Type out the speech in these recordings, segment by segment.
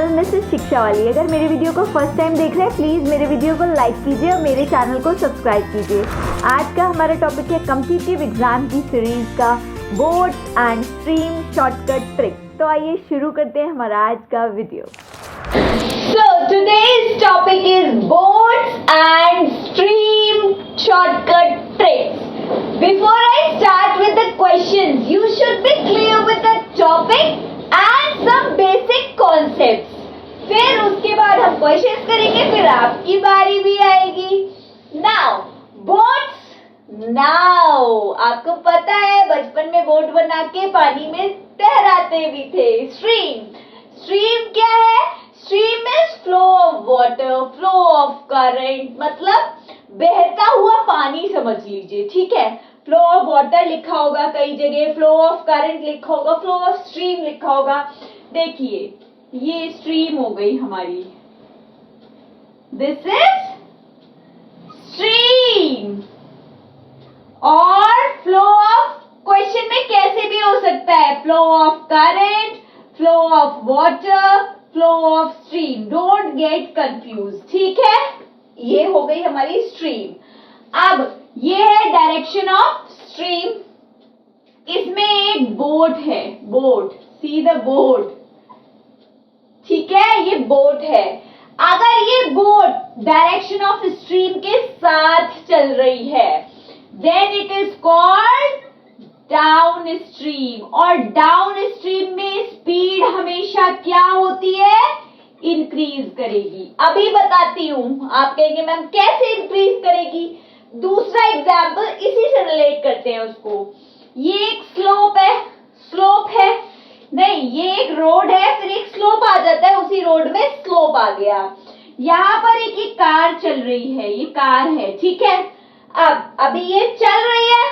All, Mrs शिक्षा वाली। अगर मेरे वीडियो को फर्स्ट टाइम देख रहे हैं प्लीज़ मेरे वीडियो को लाइक कीजिए और मेरे चैनल को सब्सक्राइब कीजिए। आज का हमारा टॉपिक है कॉम्पिटिटिव एग्जाम की सीरीज का board and stream shortcut trick. तो आइए शुरू करते हैं हमारा आज का video. So today's topic is boards and stream shortcut tricks. Before I start with the questions, you should be clear with the topic and some basic concepts. फिर उसके बाद हम क्वेश्चंस करेंगे, फिर आपकी बारी भी आएगी। Now, boats. Now, आपको पता है बचपन में बोट बना के पानी में तैराते भी थे। Stream क्या है? Stream is flow of water, flow of current, मतलब बहता हुआ पानी समझ लीजिए, ठीक है। फ्लो ऑफ वाटर लिखा होगा कई जगह, फ्लो ऑफ करंट लिखा होगा, फ्लो ऑफ स्ट्रीम लिखा होगा। देखिए ये स्ट्रीम हो गई हमारी, दिस इज स्ट्रीम। और फ्लो ऑफ क्वेश्चन में कैसे भी हो सकता है, flow of current, flow of water, flow of stream, don't get confuse, ठीक है। ये हो गई हमारी स्ट्रीम। अब ये है डायरेक्शन ऑफ स्ट्रीम। इसमें एक बोट है, बोट, सी द बोट, ठीक है, ये बोट है। अगर ये बोट डायरेक्शन ऑफ स्ट्रीम के साथ चल रही है then it is called down stream. और डाउन स्ट्रीम में स्पीड हमेशा क्या होती है? इंक्रीज करेगी। अभी बताती हूं। आप कहेंगे मैम कैसे इंक्रीज करेगी? दूसरा एग्जाम्पल इसी से रिलेट करते हैं उसको। ये एक स्लोप है, नहीं ये एक रोड है, फिर एक स्लोप आ जाता है, उसी रोड में स्लोप आ गया। यहाँ पर एक कार चल रही है, ये कार है, ठीक है। अब अभी ये चल रही है,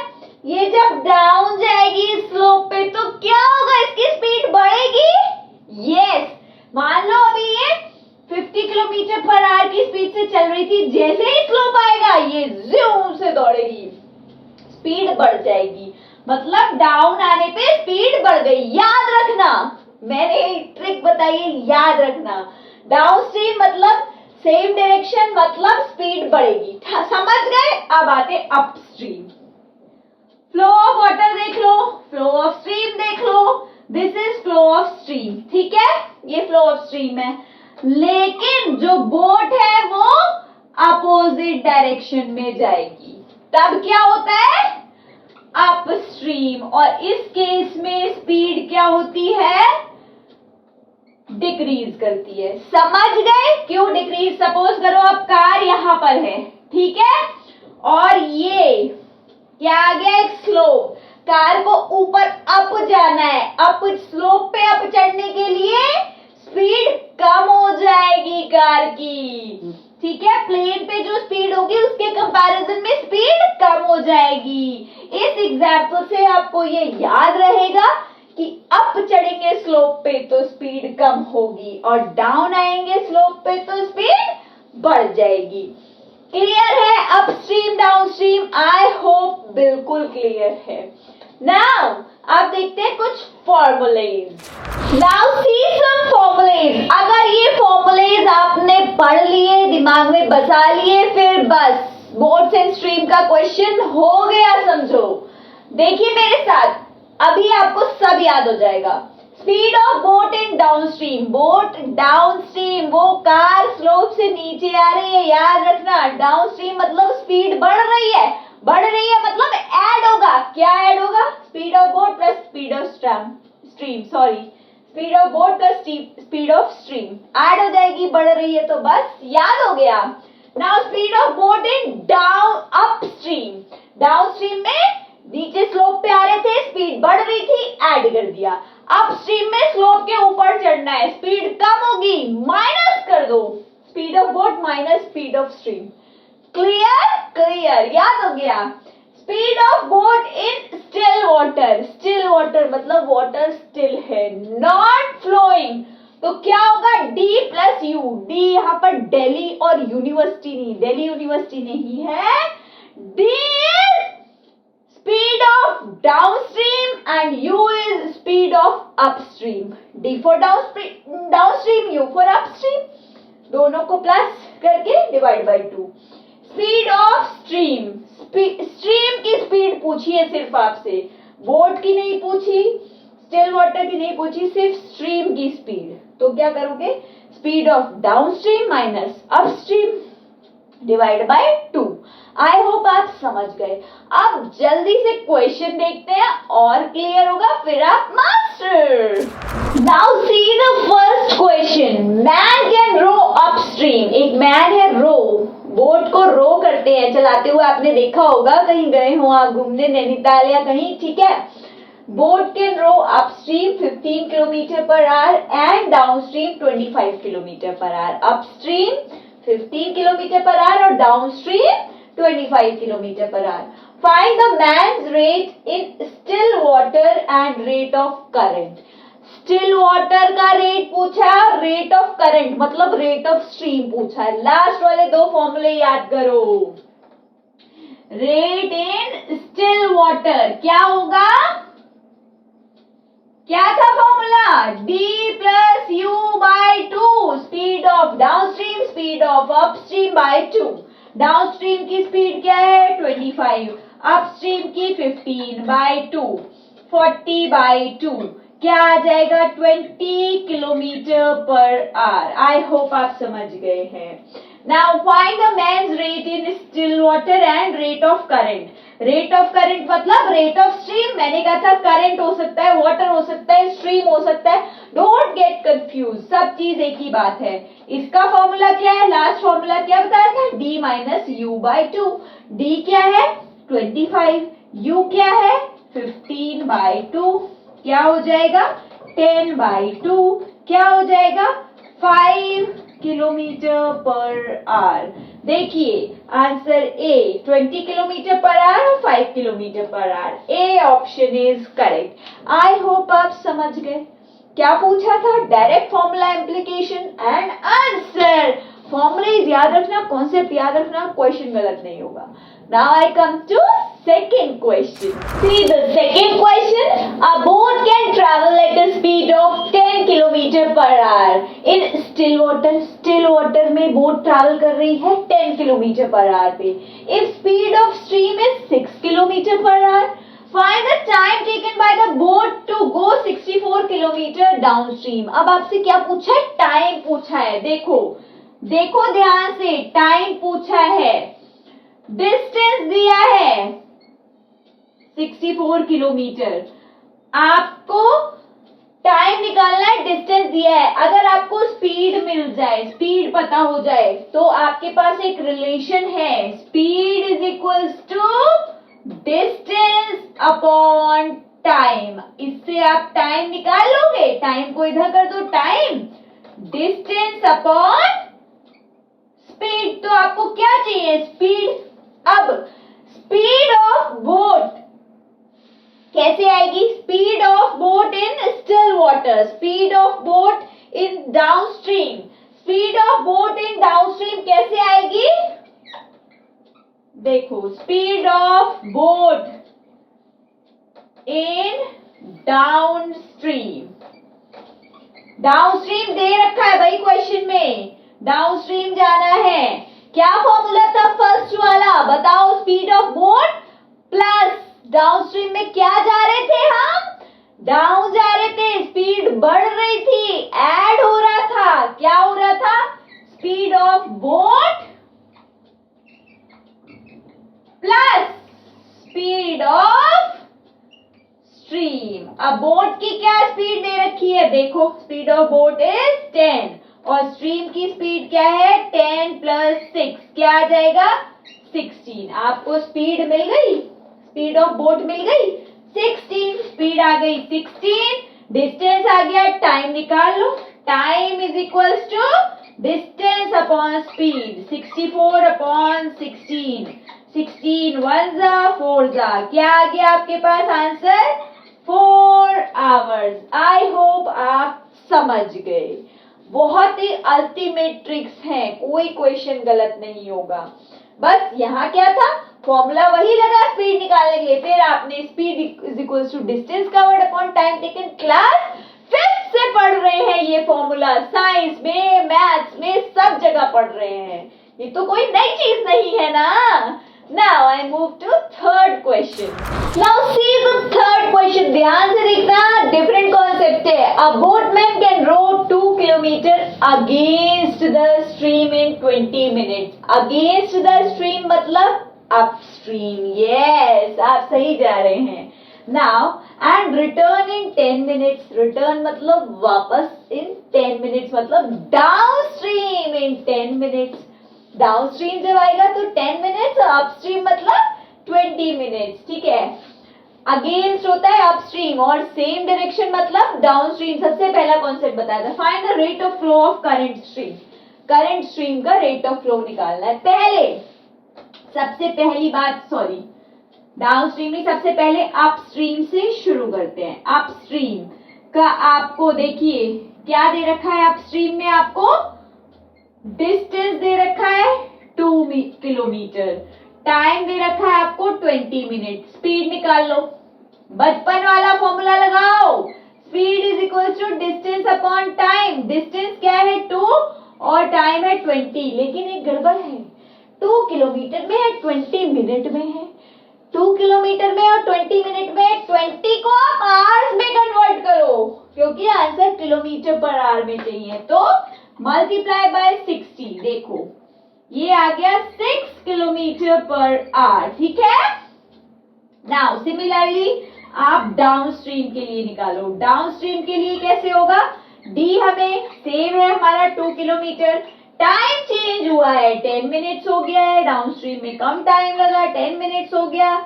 ये जब डाउन जाएगी स्लोप पे तो क्या होगा? इसकी स्पीड बढ़ेगी। यस, मान लो अभी ये 50 किलोमीटर पर आवर की स्पीड से चल रही थी, जैसे ही स्लोप आएगा ये ज़ूम से दौड़ेगी, स्पीड बढ़ जाएगी। मतलब डाउन आने पे स्पीड बढ़ गई। याद रखना, मैंने ट्रिक बताई है, याद रखना। डाउन स्ट्रीम मतलब सेम डायरेक्शन, मतलब स्पीड बढ़ेगी। समझ गए? अब आते up stream. Flow of water देख लो, फ्लो ऑफ स्ट्रीम देख लो, this is flow of stream, ठीक है, ये फ्लो ऑफ स्ट्रीम है। लेकिन जो बोट है वो अपोजिट डायरेक्शन में जाएगी, तब क्या होता है? Up stream. और इस केस में स्पीड क्या होती है? डिक्रीज करती है। समझ गए क्यों डिक्रीज? सपोज करो अब कार यहां पर है, ठीक है, और ये क्या आ गया? एक स्लोप। कार को ऊपर अप जाना है, अप स्लोप पे अप चढ़ने के लिए स्पीड कम हो जाएगी कार की, ठीक है। प्लेन पे जो स्पीड होगी उसके कंपैरिजन में स्पीड कम हो जाएगी। इस एग्जाम्पल से आपको ये याद रहेगा कि अप चढ़ेंगे स्लोप पे तो स्पीड कम होगी और डाउन आएंगे स्लोप पे तो स्पीड बढ़ जाएगी। क्लियर है? Up stream down stream, I hope बिल्कुल क्लियर है। नाउ अब देखते हैं कुछ फॉर्मूलेज। नाउ सी सम फॉर्मूलेज। अगर ये फॉर्मूलेज आपने पढ़ लिए, दिमाग में बसा लिए, फिर बस बोर्ड्स एंड स्ट्रीम का क्वेश्चन हो गया समझो। देखिए मेरे साथ, अभी आपको सब याद हो जाएगा। Speed of boat in down stream, boat down stream, वो कार स्लोप से नीचे आ रही है, याद रखना। डाउन स्ट्रीम मतलब स्पीड बढ़ रही है, मतलब ऐड होगा। क्या ऐड होगा? Speed of boat plus speed of stream, sorry, speed of boat plus speed of stream add हो जाएगी, बढ़ रही है तो बस याद हो गया। Now speed of boat in down up stream, down stream में नीचे स्लोप पे आ रहे थे, स्पीड बढ़ रही थी, ऐड कर दिया। अप स्ट्रीम में स्लोप के ऊपर चढ़ना है, स्पीड कम होगी, माइनस कर दो, speed of boat minus speed of stream. Clear, याद हो गया। Speed of boat in still water मतलब वाटर स्टिल है, नॉट फ्लोइंग, तो क्या होगा? D plus you. D यहाँ पर दिल्ली और यूनिवर्सिटी नहीं, दिल्ली यूनिवर्सिटी नहीं है। D is speed of downstream and U is speed of upstream. D for downstream, U for upstream, दोनों को प्लस करके divide by 2। Speed of stream, stream की स्पीड पूछी है सिर्फ आपसे, बोट की नहीं पूछी, स्टिल वाटर की नहीं पूछी, सिर्फ स्ट्रीम की स्पीड। तो क्या करोगे, speed of downstream minus upstream divide by 2। I hope आप समझ गए। अब जल्दी से क्वेश्चन देखते हैं और क्लियर होगा, फिर आप master. Now see the first question, man can row upstream. एक मैन है, रो, बोट को रो करते हैं, चलाते हुए आपने देखा होगा, कहीं गए हो आप घूमने नैनीताल या कहीं, ठीक है। Boat can row upstream 15 kilometre per hour and downstream 25 kilometre per hour. Upstream 15 kilometre per hour और downstream 25 kilometre per hour. Find the man's rate in still water and rate of current. Still water का rate पूछा, rate of current मतलब rate of stream पूछा है। Last वाले दो फॉर्मूले याद करो। रेट इन स्टिल वाटर क्या होगा, क्या था formula, d plus U by 2, speed of downstream speed of upstream by 2। डाउनस्ट्रीम की स्पीड क्या है 25, अपस्ट्रीम की 15 बाय 2, 40 बाय 2, क्या आ जाएगा 20 kilometre per our. I hope आप समझ गए हैं। Now find the man's rate in still water and rate of current. Rate of current मतलब रेट ऑफ स्ट्रीम, मैंने कहा था करंट हो सकता है, वाटर हो सकता है, स्ट्रीम हो सकता है, डोंट गेट कंफ्यूज, सब चीज एक ही बात है। इसका फॉर्मूला क्या है, लास्ट फॉर्मूला क्या बताया था, d minus U by 2। d क्या है 25, u क्या है 15 बाय 2, क्या हो जाएगा 10 बाय 2, क्या हो जाएगा 5 किलोमीटर पर आवर। देखिए answer A 20 kilometre per hour और 5 kilometre per hour. A option is correct. I hope आप समझ गए। क्या पूछा था, direct formula implication and answer. फॉर्मूले याद रखना, कॉन्सेप्ट याद रखना, क्वेश्चन गलत नहीं होगा। Now I come to second question. See the second question. A boat can travel at a speed of 10 km per hour in still water. Still water में boat travel कर रही है 10 km per hour पे. If speed of stream is 6 km per hour, find the time taken by the boat to go 64 km downstream. अब आपसे क्या पूछा है, टाइम पूछा है। देखो देखो ध्यान से, टाइम पूछा है, डिस्टेंस दिया है 64 किलोमीटर, आपको टाइम निकालना है, डिस्टेंस दिया है। अगर आपको स्पीड मिल जाए, स्पीड पता हो जाए, तो आपके पास एक रिलेशन है, speed is equals to distance upon time. इससे आप टाइम निकाल लोगे, टाइम को इधर कर दो, टाइम डिस्टेंस अपॉन स्पीड। तो आपको क्या चाहिए, स्पीड। अब स्पीड ऑफ बोट कैसे आएगी, speed of boat in still water, speed of boat in downstream, speed of boat in downstream कैसे आएगी। देखो speed of boat in downstream, downstream दे रखा है भाई क्वेश्चन में, डाउनस्ट्रीम जाना है। क्या फॉर्मूला था फर्स्ट वाला, बताओ, speed of boat plus downstream में क्या जा रहे थे, हम डाउन जा रहे थे, स्पीड बढ़ रही थी, ऐड हो रहा था, क्या हो रहा था, speed of boat plus speed of stream. अब बोट की क्या स्पीड दे रखी है, देखो स्पीड ऑफ बोट इज 10 और स्ट्रीम की स्पीड क्या है 10 प्लस 6, क्या आ जाएगा 16। आपको स्पीड मिल गई, स्पीड ऑफ बोट मिल गई 16, स्पीड आ गई 16, डिस्टेंस आ गया, टाइम निकाल लो, time is equals to distance upon speed, 64 upon 16, 16 1 जा 4 जा, क्या आ गया आपके पास आंसर 4 आवर्स। आई होप आप समझ गए। बहुत ही अल्टीमेट ट्रिक्स हैं, कोई क्वेश्चन गलत नहीं होगा। बस यहाँ क्या था, फॉर्मूला वही लगा स्पीड निकालने के लिए, फिर आपने speed is equals to distance covered upon time taken class 5th से पढ़ रहे हैं ये फॉर्मूला, साइंस में, मैथ्स में, सब जगह पढ़ रहे हैं, ये तो कोई नई चीज नहीं है ना। Now I move to third question. Now see the third question. ध्यान से देखना, different concept है. A boatman can row 2 kilometer against the stream in 20 minutes. Against the stream मतलब upstream. Yes, आप सही जा रहे हैं. Now and return in 10 minutes. Return मतलब वापस in 10 minutes मतलब downstream in 10 minutes. डाउनस्ट्रीम जब आएगा तो 10 मिनट्स, अपस्ट्रीम मतलब 20 मिनट्स, ठीक है। अगेंस्ट होता है अपस्ट्रीम और सेम डायरेक्शन मतलब डाउनस्ट्रीम। सबसे पहला कॉन्सेप्ट बताया था, find the rate of flow of current stream. Current stream का रेट ऑफ फ्लो निकालना है। पहले सबसे पहली बात, सॉरी डाउनस्ट्रीम नहीं, सबसे पहले अपस्ट्रीम से शुरू करते हैं। अपस्ट्रीम का आपको देखिए क्या दे रखा है, अपस्ट्रीम में आपको डिस्टेंस दे रखा है 2 किलोमीटर, टाइम दे रखा है आपको 20 मिनट। स्पीड निकाल लो, बचपन वाला फॉर्मूला लगाओ, speed is equal to distance upon time. Distance क्या है 2 और टाइम है 20, लेकिन एक गड़बड़ है, 2 किलोमीटर में है 20 मिनट में है। 2 किलोमीटर में और 20 मिनट में, 20 को आप आवर्स में कन्वर्ट करो क्योंकि आंसर किलोमीटर पर आवर में चाहिए, तो मल्टीप्लाई बाय 60। देखो ये आ गया 6 किलोमीटर पर आवर, ठीक है। नाउ सिमिलरली आप डाउनस्ट्रीम के लिए निकालो। डाउनस्ट्रीम के लिए कैसे होगा, डी हमें सेम है हमारा 2 किलोमीटर, टाइम चेंज हुआ है 10 मिनट्स हो गया है, डाउनस्ट्रीम में कम टाइम लगा 10 मिनट्स हो गया।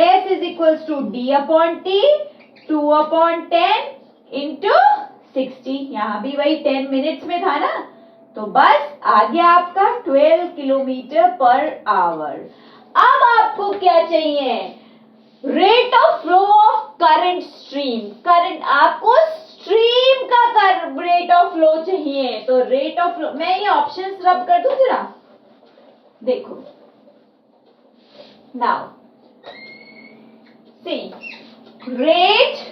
S is equals to D upon T, 2 अपॉन 10 इंटू 60, यहां भी वही 10 मिनट्स में था ना, तो बस आ गया आपका 12 किलोमीटर पर आवर। अब आपको क्या चाहिए, rate of flow of current stream. Current आपको स्ट्रीम का रेट ऑफ फ्लो चाहिए, तो रेट ऑफ फ्लो, मैं ये ऑप्शन रब कर दूं जरा, देखो now see rate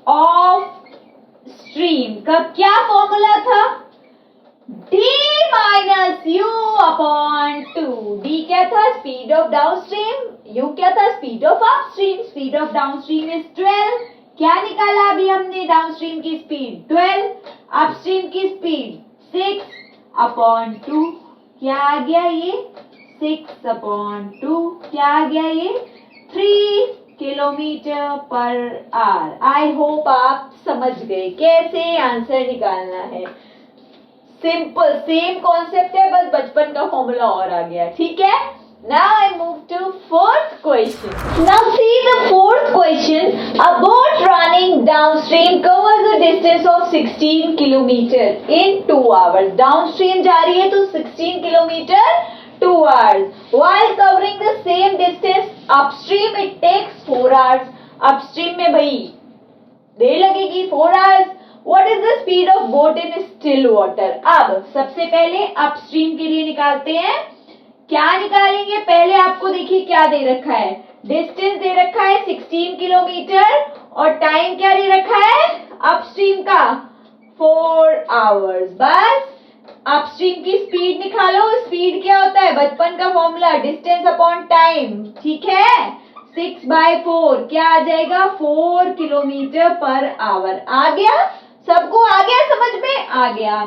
of stream का क्या फॉर्मूला था, d minus you upon 2। D क्या था, स्पीड ऑफ डाउनस्ट्रीम, यू क्या था, speed of upstream. Speed of downstream is 12, क्या निकाला अभी हमने, डाउनस्ट्रीम की स्पीड 12, अपस्ट्रीम की स्पीड 6 अपॉन 2, क्या आ गया ये 6 अपॉन 2, क्या आ गया ये 3 kilometre per our. I hope आप समझ गए कैसे आंसर निकालना है। सिंपल सेम कॉन्सेप्ट है, बस बचपन का फॉर्मूला और आ गया, ठीक है। Now I move to fourth question. Now see the fourth question. A boat running downstream covers a distance of 16 kilometer in 2 hours. Downstream जा रही है तो 16 kilometer 2 hours. While covering the same distance upstream it takes 4 hours. Upstream में भाई देर लगेगी 4 hours. What is the speed of boat in still water? अब सबसे पहले अपस्ट्रीम के लिए निकालते हैं। क्या निकालेंगे, पहले आपको देखिए क्या दे रखा है, डिस्टेंस दे रखा है 16 किलोमीटर और टाइम क्या दे रखा है अपस्ट्रीम का 4 आवर्स। बस अपस्ट्रीम की स्पीड निकालो। स्पीड क्या होता है, बचपन का फॉर्मूला, डिस्टेंस अपॉन टाइम, ठीक है। 6/4 क्या आ जाएगा 4 किलोमीटर पर आवर। आ गया सबको, आ गया समझ में, आ गया।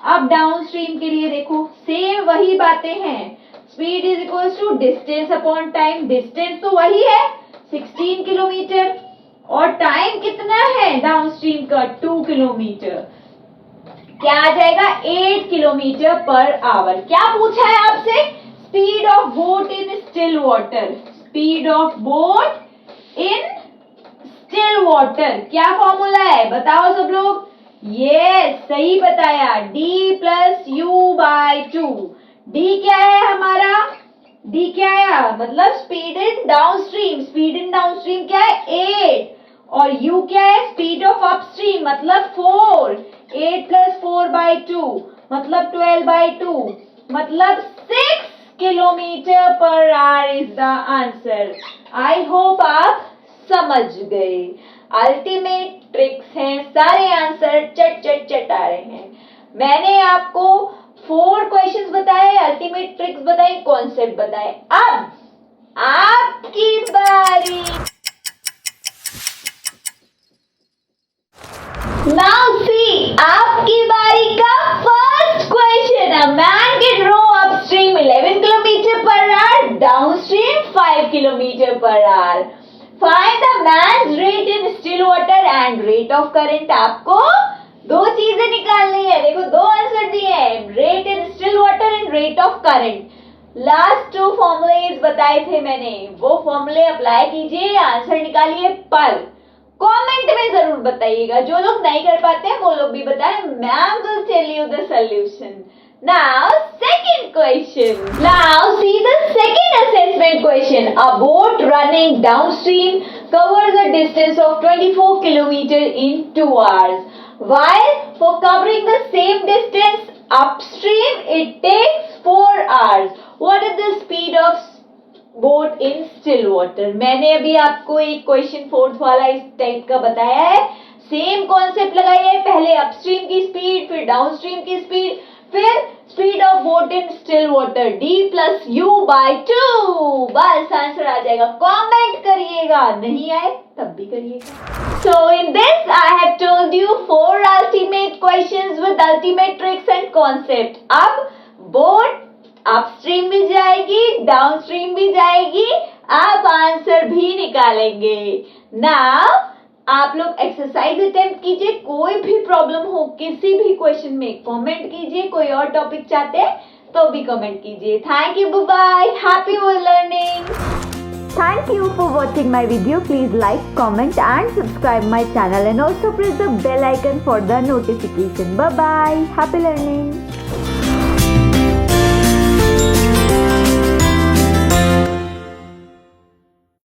अब डाउनस्ट्रीम के लिए देखो सेम वही बातें हैं, speed is equal to distance upon time. Distance तो वही है 16 किलोमीटर और टाइम कितना है डाउनस्ट्रीम का 2 किलोमीटर, क्या आ जाएगा 8 किलोमीटर पर आवर। क्या पूछा है आपसे, speed of boat in still water. Speed of boat in still water क्या फॉर्मूला है बताओ सब लोग। ये सही बताया, d plus you by 2। D क्या है हमारा, डी क्या है मतलब speed in downstream. Speed in downstream क्या है 8 और यू क्या है स्पीड ऑफ अपस्ट्रीम मतलब 4। 8 प्लस 4/2 मतलब 12/2 मतलब 6 kilometre per our is the answer. I hope आप समझ गए। अल्टीमेट ट्रिक्स हैं, सारे आंसर चट चट चट आ रहे हैं। मैंने आपको 4 क्वेश्चंस बताए, अल्टीमेट ट्रिक्स बताई, कॉन्सेप्ट बताए। अब आपकी बारी। Now see, आपकी बारी का first question. A man can row upstream 11 km per hour, downstream 5 km per hour. Find the man's rate in still water and rate of current. आपको दो चीजें निकालनी है। देखो 2 आंसर दिए हैं, rate in still water and rate of current. Last 2 formulas बताए थे मैंने, वो फॉर्मूले अप्लाई कीजिए, आंसर निकालिए। पर कमेंट में जरूर बताइएगा, जो लोग नहीं कर पाते हैं वो लोग भी बताएं। Ma'am will tell you the solution. Now second question. Now see the second assessment question. A boat running downstream covers a distance of 24 km in 2 hours. While for covering the same distance upstream it takes 4 hours. What is the speed of boat in still water? मैंने अभी आपको एक question 4th वाला इस type का बताया है। Same concept लगाइए, पहले अपस्ट्रीम की स्पीड, फिर डाउनस्ट्रीम की स्पीड, फिर speed of boat in still water D+U/2। बस आंसर आ जाएगा। कमेंट करिएगा, नहीं आए तब भी करिएगा। So in this I have told you 4 ultimate questions with ultimate tricks and concept. अब बोट अपस्ट्रीम भी जाएगी, डाउनस्ट्रीम भी जाएगी, आप आंसर भी निकालेंगे। नाउ आप लोग एक्सरसाइज अटेम्प्ट कीजिए, कोई भी प्रॉब्लम हो किसी भी क्वेश्चन में कमेंट कीजिए। कोई और टॉपिक चाहते हैं तो भी कमेंट कीजिए। Thank you, bye, happy learning. Thank you for watching my video. Please like, comment and subscribe my channel and also press the bell icon for the notification. Bye bye. Happy learning.